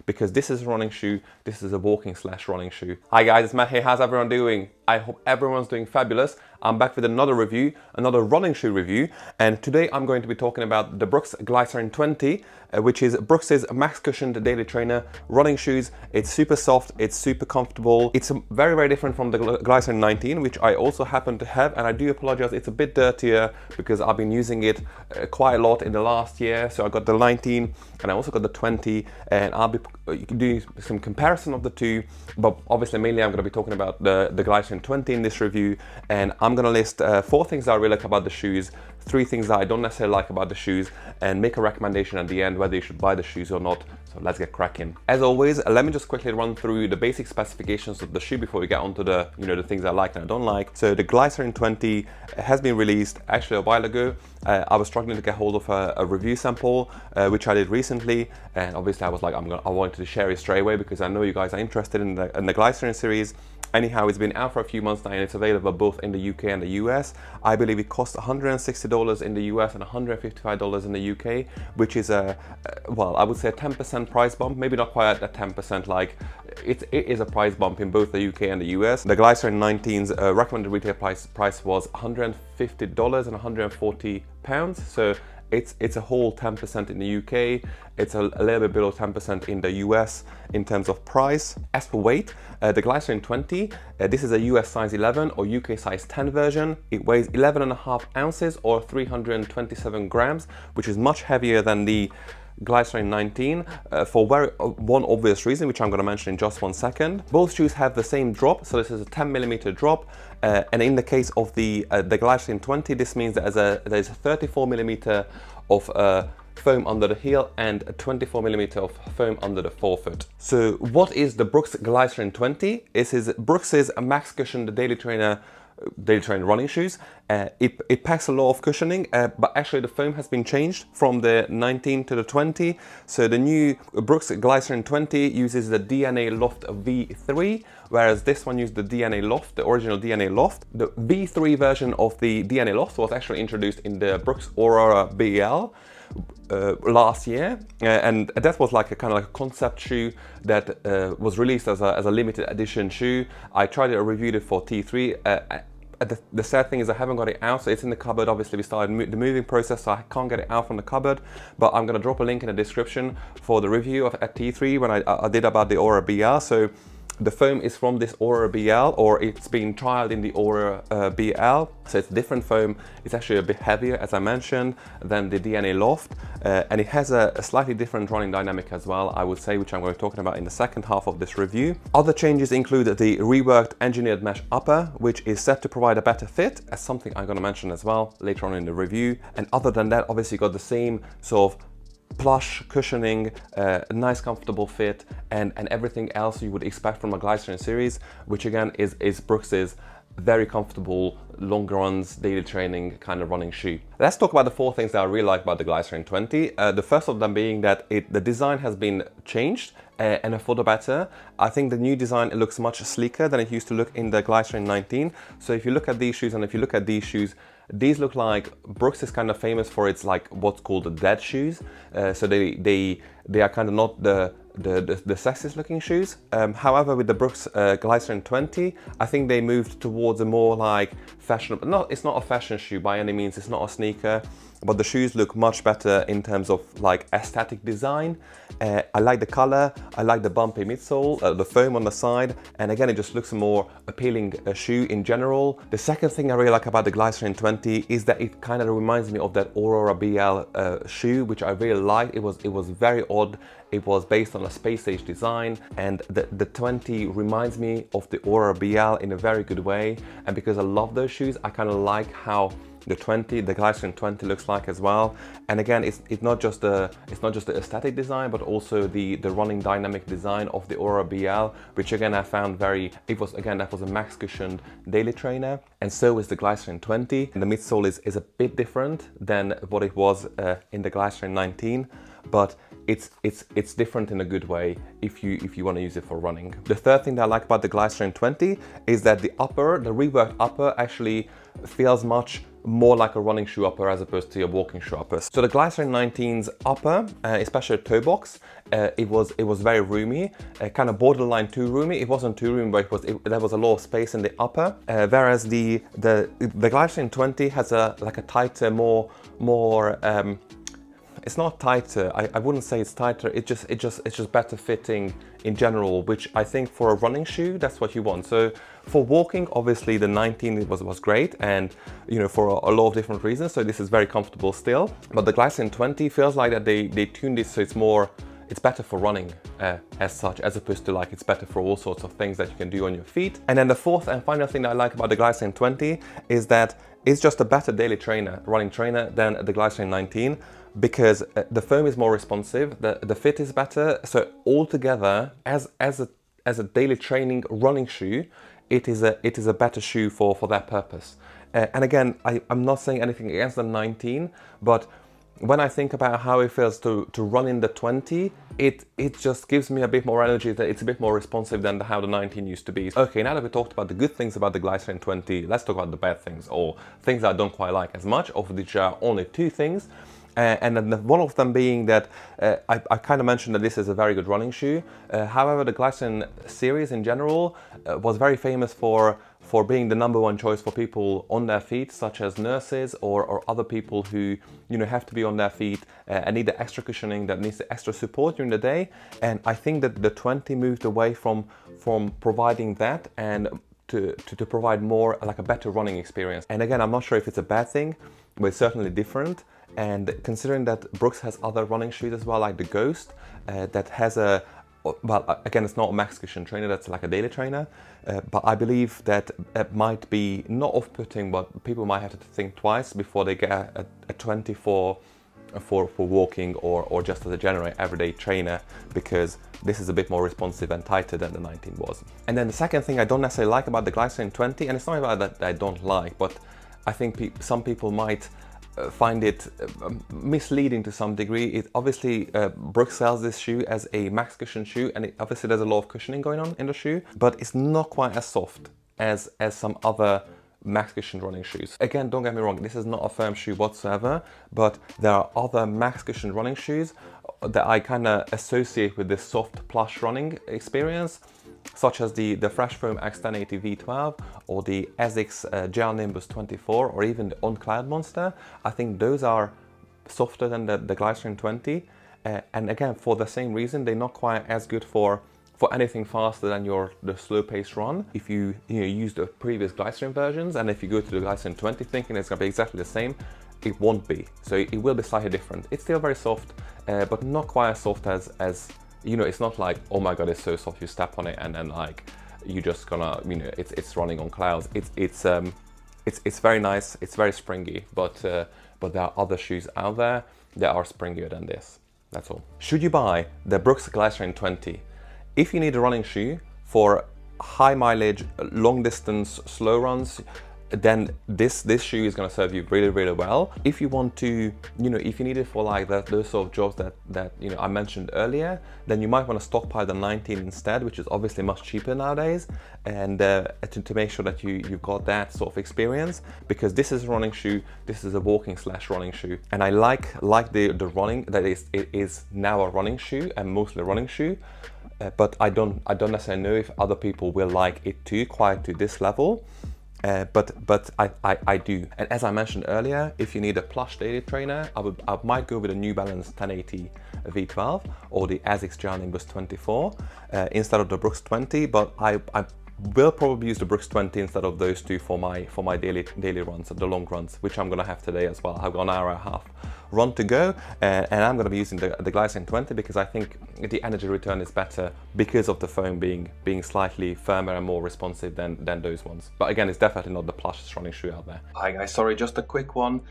because this is a running shoe, this is a walking / running shoe. Hi guys, it's Matt here. How's everyone doing? I hope everyone's doing fabulous. I'm back with another review, another running shoe review, and today I'm going to be talking about the Brooks Glycerin 20, which is Brooks's max cushioned daily trainer running shoes. It's super soft, it's super comfortable. It's very, very different from the Glycerin 19, which I also happen to have, and I do apologize, it's a bit dirtier because I've been using it quite a lot in the last year. So I got the 19 and I also got the 20, and I'll be doing some comparison of the two, but obviously mainly I'm going to be talking about the Glycerin 20 in this review, and I'm going to list 4 things that I really like about the shoes, 3 things that I don't necessarily like about the shoes, and make a recommendation at the end whether you should buy the shoes or not. So let's get cracking. As always, let me just quickly run through the basic specifications of the shoe before we get onto the, the things I like and I don't like. So the Glycerin 20 has been released actually a while ago. I was struggling to get hold of a review sample, which I did recently, and obviously I was like, I wanted to share it straight away because I know you guys are interested in the Glycerin series. Anyhow, it's been out for a few months now and it's available both in the UK and the US. I believe it costs $160 in the US and $155 in the UK, which is well, I would say a 10% price bump, maybe not quite at 10%, like it is a price bump in both the UK and the US. The Glycerin 19's recommended retail price was $150 and £140. So it's a whole 10% in the UK, it's a little bit below 10% in the US in terms of price. As for weight, the Glycerin 20, this is a US size 11 or UK size 10 version. It weighs 11.5 ounces or 327 grams, which is much heavier than the Glycerin 19 for one obvious reason, which I'm going to mention in just one second. Both shoes have the same drop, so this is a 10mm drop, and in the case of the Glycerin 20, this means that there's a 34mm of foam under the heel and a 24mm of foam under the forefoot. So what is the Brooks Glycerin 20? This is Brooks's max cushioned daily trainer running shoes. It packs a lot of cushioning, but actually the foam has been changed from the 19 to the 20. So the new Brooks Glycerin 20 uses the DNA Loft V3, whereas this one used the DNA Loft, the original DNA Loft. The V3 version of the DNA Loft was actually introduced in the Brooks Aurora BL last year, and that was like a kind of like a concept shoe that was released as a limited edition shoe. I tried it, I reviewed it for T3. The sad thing is I haven't got it out, so it's in the cupboard. Obviously we started the moving process, so I can't get it out from the cupboard, but I'm going to drop a link in the description for the review at T3 when I did about the Aurora BL. So the foam is from this Aurora BL, or it's been trialed in the Aurora BL, so it's different foam. It's actually a bit heavier, as I mentioned, than the DNA Loft, and it has a slightly different running dynamic as well, I would say, which I'm going to be talking about in the second half of this review. Other changes include the reworked engineered mesh upper, which is set to provide a better fit, as something I'm going to mention as well later on in the review. And other than that, obviously you got the same sort of plush cushioning, nice comfortable fit, and everything else you would expect from a Glycerin series, which again is Brooks's very comfortable long runs, daily training kind of running shoe. Let's talk about the 4 things that I really like about the Glycerin 20. The first of them being that the design has been changed and for the better. I think the new design, it looks much sleeker than it used to look in the Glycerin 19. So if you look at these shoes and if you look at these shoes, these look like Brooks is kind of famous for its like what's called the dead shoes. So they are kind of not the sexiest looking shoes. However, with the Brooks Glycerin 20, I think they moved towards a more like fashionable, it's not a fashion shoe by any means, it's not a sneaker, but the shoes look much better in terms of like aesthetic design. I like the color, I like the bumpy midsole, the foam on the side, and again it just looks a more appealing shoe in general. The second thing I really like about the Glycerin 20 is that it kind of reminds me of that Aurora BL shoe, which I really liked. It was very odd. It was based on a space age design, and the 20 reminds me of the Aurora BL in a very good way. And because I love those shoes, I kind of like how the Glycerin 20 looks like as well. And again, it's not just the aesthetic design, but also the running dynamic design of the Aurora BL, which again I found that was a max cushioned daily trainer, and so is the Glycerin 20. And the midsole is a bit different than what it was in the Glycerin 19, but it's different in a good way if you want to use it for running. The third thing that I like about the Glycerin 20 is that the reworked upper actually feels much more like a running shoe upper as opposed to a walking shoe upper. So the Glycerin 19's upper, especially toe box, it was very roomy, kind of borderline too roomy. It wasn't too roomy, but there was a lot of space in the upper. Whereas the Glycerin 20 has like a tighter, more it's not tighter. I wouldn't say it's tighter. It's just better fitting in general, which I think for a running shoe, that's what you want. So for walking, obviously the 19 was great, and you know, for a lot of different reasons. So this is very comfortable still. But the Glycerin 20 feels like that they tuned it so it's better for running as such, as opposed to like it's better for all sorts of things that you can do on your feet. And then the fourth and final thing that I like about the Glycerin 20 is that it's just a better daily running trainer than the Glycerin 19, because the foam is more responsive, the fit is better. So altogether, as a daily training running shoe, it is a better shoe for that purpose. And again, I'm not saying anything against the 19, but when I think about how it feels to run in the 20, it just gives me a bit more energy, that it's a bit more responsive than how the 19 used to be. Okay, now that we talked about the good things about the Glycerin 20, let's talk about the bad things, or things that I don't quite like as much, of which are only two things. And then one of them being that I kind of mentioned that this is a very good running shoe. However, the Glycerin series in general was very famous for being the #1 choice for people on their feet, such as nurses or other people who, you know, have to be on their feet and need the extra cushioning, that needs the extra support during the day. And I think that the 20 moved away from providing that and to provide more like a better running experience. And again, I'm not sure if it's a bad thing, but it's certainly different. And considering that Brooks has other running shoes as well, like the Ghost, that has well, again, it's not a max cushion trainer, that's like a daily trainer, but I believe that it might be not off-putting, but people might have to think twice before they get a 20 for walking or just as a general everyday trainer, because this is a bit more responsive and tighter than the 19 was. And then the second thing I don't necessarily like about the Glycerin 20, and it's not about that I don't like, but I think some people might find it misleading to some degree. It obviously, Brooks sells this shoe as a max cushion shoe, and obviously there's a lot of cushioning going on in the shoe, but it's not quite as soft as some other max cushion running shoes. Again, don't get me wrong, this is not a firm shoe whatsoever, but there are other max cushion running shoes that I kind of associate with this soft plush running experience, such as the Fresh Foam X1080 V12 or the ASICS Gel Nimbus 24, or even the On Cloud Monster. I think those are softer than the Glycerin 20, and again, for the same reason, they're not quite as good for anything faster than the slow-paced run. If you use the previous Glycerin versions, and if you go to the Glycerin 20 thinking it's going to be exactly the same, it won't be. So it will be slightly different. It's still very soft, but not quite as soft as you know, it's not like, oh my god, it's so soft, you step on it and then like you just gonna, you know, it's running on clouds. It's very nice, it's very springy, but there are other shoes out there that are springier than this. That's all. Should you buy the Brooks Glycerin 20? If you need a running shoe for high mileage, long distance, slow runs, then this shoe is going to serve you really, really well. If you want to, you know, if you need it for like those sort of jobs that you know I mentioned earlier, then you might want to stockpile the 19 instead, which is obviously much cheaper nowadays, and to make sure that you've got that sort of experience, because this is a running shoe, this is a walking / running shoe, and I like the running that it is now a running shoe and mostly a running shoe. But I don't necessarily know if other people will like it too, quite to this level. But I do. And as I mentioned earlier, if you need a plush daily trainer, I might go with a New Balance 1080 V12 or the ASICS Gel Nimbus 24 instead of the Brooks 20. But I will probably use the Brooks 20 instead of those two for my daily runs, the long runs, which I'm gonna have today as well. I've got an hour and a half run to go, and I'm going to be using the Glycerin 20 because I think the energy return is better because of the foam being slightly firmer and more responsive than those ones. But again, it's definitely not the plushest running shoe out there. Hi guys, sorry, just a quick one.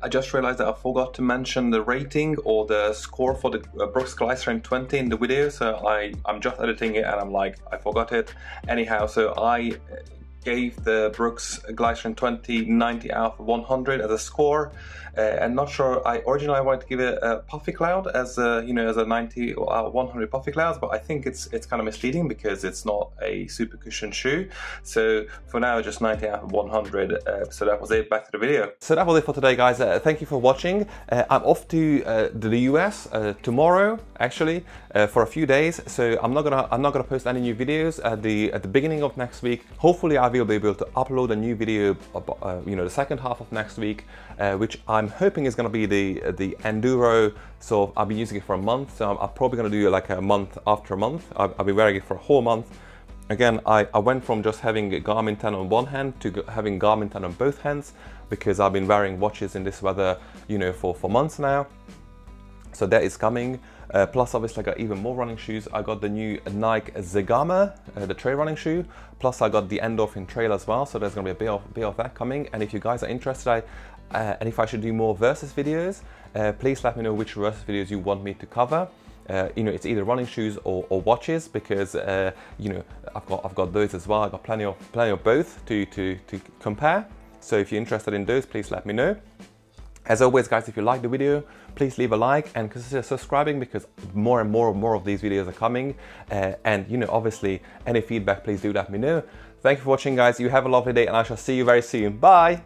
I just realized that I forgot to mention the rating or the score for the Brooks Glycerin 20 in the video, so I'm just editing it and I'm like, I forgot it. Anyhow, so I gave the Brooks Glycerin 20 90 out of 100 as a score. And not sure, originally I wanted to give it a puffy cloud as a, you know, as a 90 out of 100 puffy clouds, but I think it's kind of misleading because it's not a super cushion shoe. So for now, just 90 out of 100. So that was it. Back to the video. So that was it for today, guys. Thank you for watching. I'm off to the US tomorrow, actually, for a few days. So I'm not gonna post any new videos at the beginning of next week. Hopefully, I will be able to upload a new video, you know, the second half of next week, which I'm hoping is going to be the Enduro. So I'll be using it for a month. So I'm probably going to do like a month after a month. I'll be wearing it for a whole month. Again, I went from just having Garmin 10 on one hand to having Garmin 10 on both hands because I've been wearing watches in this weather, you know, for months now. So that is coming. Plus, obviously, I got even more running shoes. I got the new Nike Zegama, the trail running shoe. Plus, I got the Endorphin Trail as well. So there's going to be a bit of that coming. And if you guys are interested, and if I should do more versus videos, please let me know which versus videos you want me to cover. You know, it's either running shoes or watches because you know, I've got those as well. I've got plenty of both to compare. So if you're interested in those, please let me know. As always, guys, if you like the video, please leave a like and consider subscribing because more and more of these videos are coming. And you know, obviously, any feedback, please do let me know. Thank you for watching, guys. You have a lovely day, and I shall see you very soon. Bye.